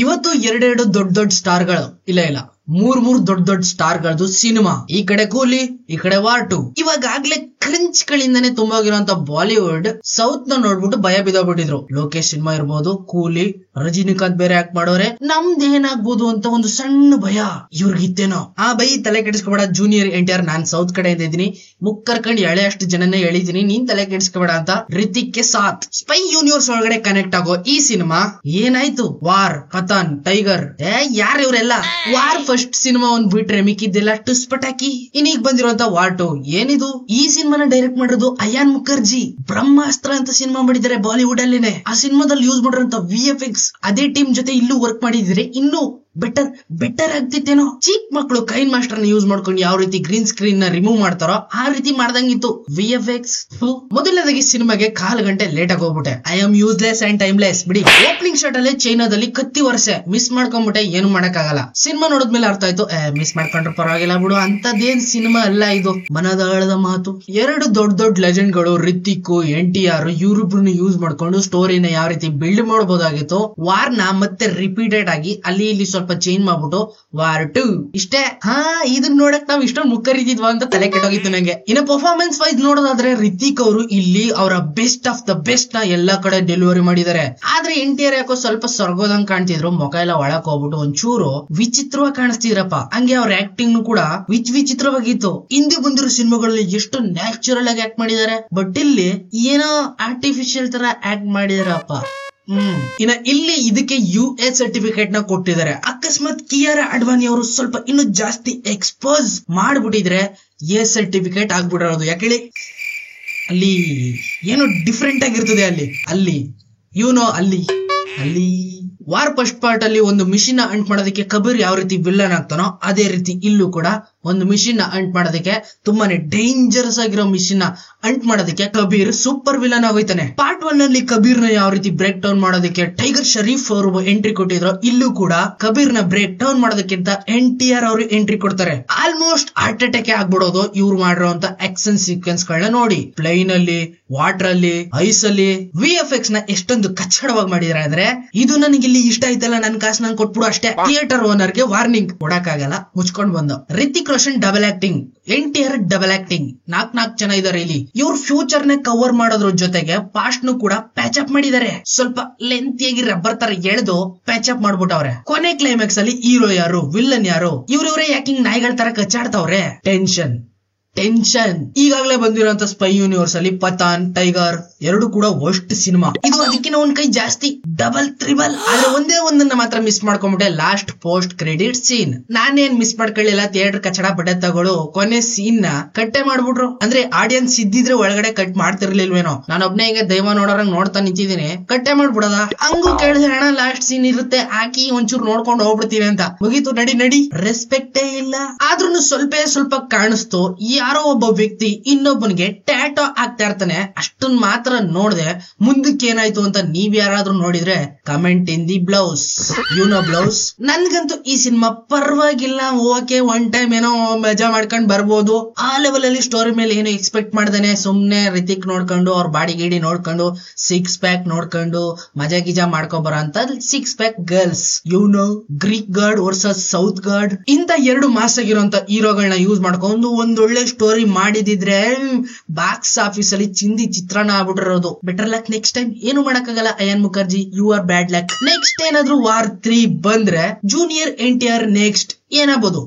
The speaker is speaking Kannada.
ಇವತ್ತು ಎರಡೆರಡು ದೊಡ್ಡ ದೊಡ್ಡ ಸ್ಟಾರ್ಗಳು ಇಲ್ಲ ಮೂರ್ ದೊಡ್ಡ ಸ್ಟಾರ್ಗಳದ್ದು ಸಿನಿಮಾ. ಈ ಕಡೆ ಕೂಲಿ, ಈ ಕಡೆ ವಾರ್ 2. ಇವಾಗಲೇ ಕ್ರಿಂಚ್ ಗಳಿಂದಾನೆ ತುಂಬೋಗಿರುವಂತ ಬಾಲಿವುಡ್ ಸೌತ್ ನ ನೋಡ್ಬಿಟ್ಟು ಭಯ ಬಿದ್ದೋಗ್ಬಿಟ್ಟಿದ್ರು. ಲೋಕೇಶ್ ಸಿನಿಮಾ ಇರ್ಬೋದು, ಕೂಲಿ, ರಜನಿಕಾಂತ್ ಬೇರೆ ಆಕ್ಟ್ ಮಾಡೋರೆ, ನಮ್ದು ಏನಾಗ್ಬೋದು ಅಂತ ಒಂದು ಸಣ್ಣ ಭಯ ಇವ್ರಿಗಿತ್ತೇನೋ. ಆ ಬೈ ತಲೆ ಕೆಡಿಸ್ಕೋಬೇಡ ಜೂನಿಯರ್ NTR, ನಾನ್ ಸೌತ್ ಕಡೆಯಿಂದ ಇದ್ದೀನಿ, ಮುಕ್ಕರ್ಕಂಡ್ ಎಳೆ ಅಷ್ಟು ಜನನೇ ಎಳಿತೀನಿ, ನೀನ್ ತಲೆ ಕೆಡಿಸ್ಕೋಬೇಡ ಅಂತ ರಿತಿಕ್ಗೆ ಸಾಥ್. ಸ್ಪೈ ಯೂನಿವರ್ಸ್ ಒಳಗಡೆ ಕನೆಕ್ಟ್ ಆಗೋ ಈ ಸಿನಿಮಾ ಏನಾಯ್ತು? ವಾರ್, ಪತಾನ್, ಟೈಗರ್, ಯಾರು ಇವರೆಲ್ಲ? ವಾರ್ ಫಸ್ಟ್ ಸಿನಿಮಾ ಒಂದ್ ಬಿಟ್ರೆ ಮಿಕ್ಕಿದ್ದೆಲ್ಲ ಟುಸ್ ಪಟಾಕಿ. ಇನ್ನೀಗ ಬಂದಿರುವಂತ ವಾರ್ 2 ಏನಿದು? ಈ ಸಿನಿಮಾನ ಡೈರೆಕ್ಟ್ ಮಾಡಿರೋದು ಅಯಾನ್ ಮುಖರ್ಜಿ. ಬ್ರಹ್ಮಾಸ್ತ್ರ ಅಂತ ಸಿನಿಮಾ ಮಾಡಿದ್ದಾರೆ ಬಾಲಿವುಡ್ ಅಲ್ಲೇನೆ. ಆ ಸಿನಿಮಾದಲ್ಲಿ ಯೂಸ್ ಮಾಡಿರೋಂತ VFX ಅದೇ ಟೀಮ್ ಜೊತೆ ಇಲ್ಲೂ ವರ್ಕ್ ಮಾಡಿದ್ರೆ ಇನ್ನೂ ಬೆಟರ್ ಆಗ್ತಿತ್ತೇನೋ. ಚಿಕ್ಕ ಮಕ್ಕಳು ಕೈನ್ ಮಾಸ್ಟರ್ ನ ಯೂಸ್ ಮಾಡ್ಕೊಂಡು ಯಾವ ರೀತಿ ಗ್ರೀನ್ ಸ್ಕ್ರೀನ್ ನ ರಿಮೂವ್ ಮಾಡ್ತಾರೋ ಆ ರೀತಿ ಮಾಡ್ದಂಗಿತ್ತು VFX. ಮೊದಲನೇದಾಗಿ ಸಿನಿಮಾಗೆ 1/4 ಗಂಟೆ ಲೇಟ್ ಆಗಿ ಹೋಗ್ಬಿಟ್ಟೆ. I am useless and timeless ಬಿಡಿ. ಓಪನಿಂಗ್ ಶಾಟ್ ಅಲ್ಲೇ ಚೈನಾದಲ್ಲಿ ಕತ್ತಿ ವರ್ಷೆ ಮಿಸ್ ಮಾಡ್ಕೊಂಡ್ಬಿಟ್ಟೆ, ಏನು ಮಾಡಕ್ಕಾಗಲ್ಲ. ಸಿನಿಮಾ ನೋಡಿದ್ಮೇಲೆ ಅರ್ಥ ಆಯ್ತು, ಮಿಸ್ ಮಾಡ್ಕೊಂಡ್ರೆ ಪರವಾಗಿಲ್ಲ ಬಿಡು, ಅಂತದೇನ್ ಸಿನಿಮಾ ಅಲ್ಲ ಇದು. ಮನದಾಳದ ಮಾತು. ಎರಡು ದೊಡ್ಡ ಲೆಜೆಂಡ್ ಗಳು ರಿತಿಕ್, NTR ಇವ್ರಿಬ್ರನ್ನ ಯೂಸ್ ಮಾಡ್ಕೊಂಡು ಸ್ಟೋರಿನ ಯಾವ ರೀತಿ ಬಿಲ್ಡ್ ಮಾಡಬಹುದಾಗಿತ್ತು. ವಾರ್ ನ ಮತ್ತೆ ರಿಪೀಟೆಡ್ ಆಗಿ ಅಲ್ಲಿ ಇಲ್ಲಿ ಸ್ವಲ್ಪ ಚೇಂಜ್ ಮಾಡ್ಬಿಟ್ಟು ವಾರ್ 2 ಇಷ್ಟೇ. ಇದನ್ನ ನೋಡಕ್ ನಾವ್ ಇಷ್ಟೊಂದು ಮುಕ್ಕರಿದ್ವಾ ಅಂತ ತಲೆ ಕೆಟ್ಟೋಗಿತ್ತು ನಂಗೆ. ಇನ್ನು ಪರ್ಫಾರ್ಮೆನ್ಸ್ ವೈಸ್ ನೋಡೋದಾದ್ರೆ ರಿತಿಕ್ ಅವರು ಇಲ್ಲಿ ಅವರ ಬೆಸ್ಟ್ ಆಫ್ ದ ಬೆಸ್ಟ್ ನ ಎಲ್ಲಾ ಕಡೆ ಡೆಲಿವರಿ ಮಾಡಿದ್ದಾರೆ. ಆದ್ರೆ NTR ಯಾಕೋ ಸ್ವಲ್ಪ ಸ್ವರ್ಗೋದಂಗ್ ಕಾಣ್ತಿದ್ರು, ಮುಖ ಎಲ್ಲ ಒಳಕ್ ಹೋಗ್ಬಿಟ್ಟು ಒಂಚೂರು ವಿಚಿತ್ರವಾಗಿ ಕಾಣಿಸ್ತಿದ್ರಪ್ಪ. ಹಂಗೆ ಅವ್ರ ಆಕ್ಟಿಂಗ್ ಕೂಡ ವಿಚಿತ್ರವಾಗಿತ್ತು. ಹಿಂದೆ ಬಂದಿರೋ ಸಿನಿಮಾಗಳಲ್ಲಿ ಎಷ್ಟು ನ್ಯಾಚುರಲ್ ಆಗಿ ಆಕ್ಟ್ ಮಾಡಿದ್ದಾರೆ, ಬಟ್ ಇಲ್ಲಿ ಏನೋ ಆರ್ಟಿಫಿಷಿಯಲ್ ತರ ಆಕ್ಟ್ ಮಾಡಿದಾರಪ್ಪ. ಇನ್ನ ಇಲ್ಲಿ ಇದಕ್ಕೆ US ಸರ್ಟಿಫಿಕೇಟ್ ನ ಕೊಟ್ಟಿದ್ದಾರೆ. ಅಕಸ್ಮಾತ್ ಕಿಯಾರಾ ಅಡ್ವಾನಿ ಅವರು ಸ್ವಲ್ಪ ಇನ್ನು ಜಾಸ್ತಿ ಎಕ್ಸ್ಪೋಸ್ ಮಾಡ್ಬಿಟ್ಟಿದ್ರೆ A ಸರ್ಟಿಫಿಕೇಟ್ ಆಗ್ಬಿಡೋದು. ಯಾಕೇಳಿ ಅಲ್ಲಿ ಏನೋ ಡಿಫ್ರೆಂಟ್ ಆಗಿರ್ತದೆ. ಅಲ್ಲಿ ವಾರ್ ಫಸ್ಟ್ ಪಾರ್ಟ್ ಅಲ್ಲಿ ಒಂದು ಮಿಷಿನ್ ಅಂಟ್ ಮಾಡೋದಕ್ಕೆ ಕಬೀರ್ ಯಾವ ರೀತಿ ವಿಲ್ಲನ್ ಆಗ್ತಾನೋ ಅದೇ ರೀತಿ ಇಲ್ಲೂ ಕೂಡ ಒಂದು ಮಿಷಿನ್ ಅಂಟ್ ಮಾಡೋದಕ್ಕೆ, ತುಂಬಾನೇ ಡೇಂಜರಸ್ ಆಗಿರೋ ಮಿಷಿನ್ ಅಂಟ್ ಮಾಡೋದಕ್ಕೆ ಕಬೀರ್ ಸೂಪರ್ ವಿಲನ್ ಆಗೋಯ್ತಾನೆ. ಪಾರ್ಟ್ 1 ಅಲ್ಲಿ ಕಬೀರ್ ನ ಯಾವ ರೀತಿ ಬ್ರೇಕ್ ಡೌನ್ ಮಾಡೋದಕ್ಕೆ ಟೈಗರ್ ಶರೀಫ್ ಅವರು ಎಂಟ್ರಿ ಕೊಟ್ಟಿದ್ರು, ಇಲ್ಲೂ ಕೂಡ ಕಬೀರ್ ನ ಬ್ರೇಕ್ ಡೌನ್ ಮಾಡೋದಕ್ಕಿಂತ NTR ಅವರು ಎಂಟ್ರಿ ಕೊಡ್ತಾರೆ. ಆಲ್ಮೋಸ್ಟ್ ಹಾರ್ಟ್ ಅಟ್ಯಾಕ್ ಆಗ್ಬಿಡೋದು ಇವ್ರು ಮಾಡಿರೋಂತ ಆಕ್ಷನ್ ಸೀಕ್ವೆನ್ಸ್ ಗಳನ್ನ ನೋಡಿ. ಪ್ಲೇನ್ ಅಲ್ಲಿ, ವಾಟರ್ ಅಲ್ಲಿ, ಐಸ್ ಅಲ್ಲಿ VFX ನ ಎಷ್ಟೊಂದು ಕಚ್ಚಡವಾಗಿ ಮಾಡಿದಾರೆ ಅಂದ್ರೆ, ಇದು ನನಗೆ ಇಲ್ಲಿ ಇಷ್ಟ ಆಯ್ತಲ್ಲ, ನನ್ ಕಾಸು ನಂಗೆ ಕೊಟ್ಬಿಡು ಅಷ್ಟೇ. ಥಿಯೇಟರ್ ಓನರ್ ಗೆ ವಾರ್ನಿಂಗ್ ಕೊಡಕ್ಕಾಗಲ್ಲ, ಮುಚ್ಕೊಂಡ್ ಬಂದು. Ritik Roshan double acting, NTR double acting, 4 ಜನ ಇದಾರೆ ಇಲ್ಲಿ. ಇವ್ರ ಫ್ಯೂಚರ್ ನ ಕವರ್ ಮಾಡೋದ್ರ ಜೊತೆಗೆ ಪಾಸ್ಟ್ ನು ಕೂಡ ಪ್ಯಾಚ್ ಅಪ್ ಮಾಡಿದ್ದಾರೆ. ಸ್ವಲ್ಪ ಲೆಂತಿಯಾಗಿ ರಬ್ಬರ್ ತರ ಎಳೆದು ಪ್ಯಾಚ್ ಅಪ್ ಮಾಡ್ಬಿಟ್ಟವ್ರೆ. ಕೊನೆ ಕ್ಲೈಮ್ಯಾಕ್ಸ್ ಅಲ್ಲಿ ಹೀರೋ ಯಾರು, ವಿಲ್ಲನ್ ಯಾರು, ಇವ್ರವ್ರೆ ಯಾಕಿಂಗ್ ನಾಯಿಗಳ ತರ ಕಚ್ಚಾಡ್ತಾವ್ರೆ. ಟೆನ್ಷನ್. ಈಗಾಗಲೇ ಬಂದಿರುವಂತ ಸ್ಪೈ ಯೂನಿವರ್ಸ್ ಅಲ್ಲಿ ಪತಾನ್, ಟೈಗರ್ ಎರಡು ಕೂಡ ವರ್ಸ್ಟ್ ಸಿನಿಮಾ. ಇದು ಅದಕ್ಕಿಂತ ಒಂದ್ ಕೈ ಜಾಸ್ತಿ, ಡಬಲ್ ತ್ರಿಬಲ್. ಆದ್ರೆ ಒಂದೇ ಒಂದನ್ನ ಮಾತ್ರ ಮಿಸ್ ಮಾಡ್ಕೊಂಡ್ಬಿಟ್ಟೆ, ಲಾಸ್ಟ್ ಪೋಸ್ಟ್ ಕ್ರೆಡಿಟ್ ಸೀನ್. ನಾನೇನ್ ಮಿಸ್ ಮಾಡ್ಕೊಳ್ಳಿಲ್ಲ, ಥಿಯೇಟರ್ ಕಚಡ ಬಡ್ಡತ್ತಗಳು ಕೊನೆ ಸೀನ್ ನ ಕಟ್ಟೆ ಮಾಡ್ಬಿಟ್ರು. ಅಂದ್ರೆ ಆಡಿಯನ್ಸ್ ಇದ್ದಿದ್ರೆ ಒಳಗಡೆ ಕಟ್ ಮಾಡ್ತಿರ್ಲಿಲ್ವೇನೋ, ನಾನೊಬ್ನೇ ಹಿಂಗೆ ದೈವ ನೋಡೋರಂಗ್ ನೋಡ್ತಾ ನಿಂತಿದ್ದೀನಿ, ಕಟ್ಟೆ ಮಾಡ್ಬಿಡದ. ಹಂಗೂ ಕೇಳಿದ್ರೆ ಅಣ್ಣ ಲಾಸ್ಟ್ ಸೀನ್ ಇರುತ್ತೆ, ಹಾಕಿ ಒಂಚೂರು ನೋಡ್ಕೊಂಡು ಹೋಗ್ಬಿಡ್ತೀವಿ ಅಂತ. ಮುಗೀತು, ನಡಿ. ರೆಸ್ಪೆಕ್ಟೇ ಇಲ್ಲ. ಆದ್ರೂ ಸ್ವಲ್ಪ ಕಾಣಿಸ್ತು. ಯಾರೋ ಒಬ್ಬ ವ್ಯಕ್ತಿ ಇನ್ನೊಬ್ಬನಿಗೆ ಟ್ಯಾಟೋ ಆಗ್ತಾ ಇರ್ತಾನೆ, ಅಷ್ಟನ್ ಮಾತ್ರ ನೋಡ್ದೆ. ಮುಂದಕ್ಕೆ ಏನಾಯ್ತು ಅಂತ ನೀವ್ ಯಾರಾದ್ರೂ ನೋಡಿದ್ರೆ comment in the blouse. Blouse. ನನ್ಗಂತೂ ಈ ಸಿನಿಮಾ ಪರವಾಗಿಲ್ಲ, ಓಕೆ, ಒನ್ ಟೈಮ್ ಏನೋ ಮಜಾ ಮಾಡ್ಕೊಂಡ್ ಬರ್ಬೋದು. ಆ ಲೆವೆಲ್ ಅಲ್ಲಿ ಸ್ಟೋರಿ ಮೇಲೆ ಏನೋ ಎಕ್ಸ್ಪೆಕ್ಟ್ ಮಾಡ್ದೇನೆ ಸುಮ್ನೆ ರಿತಿಕ್ ನೋಡ್ಕೊಂಡು ಅವ್ರ ಬಾಡಿ ಗಿಡಿ ನೋಡ್ಕೊಂಡು 6 ಪ್ಯಾಕ್ ನೋಡ್ಕೊಂಡು ಮಜಾ ಗಿಜಾ ಮಾಡ್ಕೊಬರ ಅಂತ 6 pack girls. Greek god versus south god, ಇಂತ 2 ಮಾಸ್ ಆಗಿರುವಂತ ಹೀರೋಗಳನ್ನ ಯೂಸ್ ಮಾಡ್ಕೊಂಡು ಒಂದೊಳ್ಳೆ ಸ್ಟೋರಿ ಮಾಡಿದಿದ್ರೆ ಬಾಕ್ಸ್ ಆಫೀಸ್ ಅಲ್ಲಿ ಚಿಂದಿ ಚಿತ್ರಾನ್ನ ಆಗ್ಬಿಟ್ಟಿರೋದು. Better luck next time. ಏನು ಮಾಡಕ್ಕಾಗಲ್ಲ Ayan Mukerji, you are bad luck. Next ಏನಾದ್ರೂ ವಾರ್ 3 ಬಂದ್ರೆ ಜೂನಿಯರ್ NTR ನೆಕ್ಸ್ಟ್ ಏನಾಗ್ಬೋದು?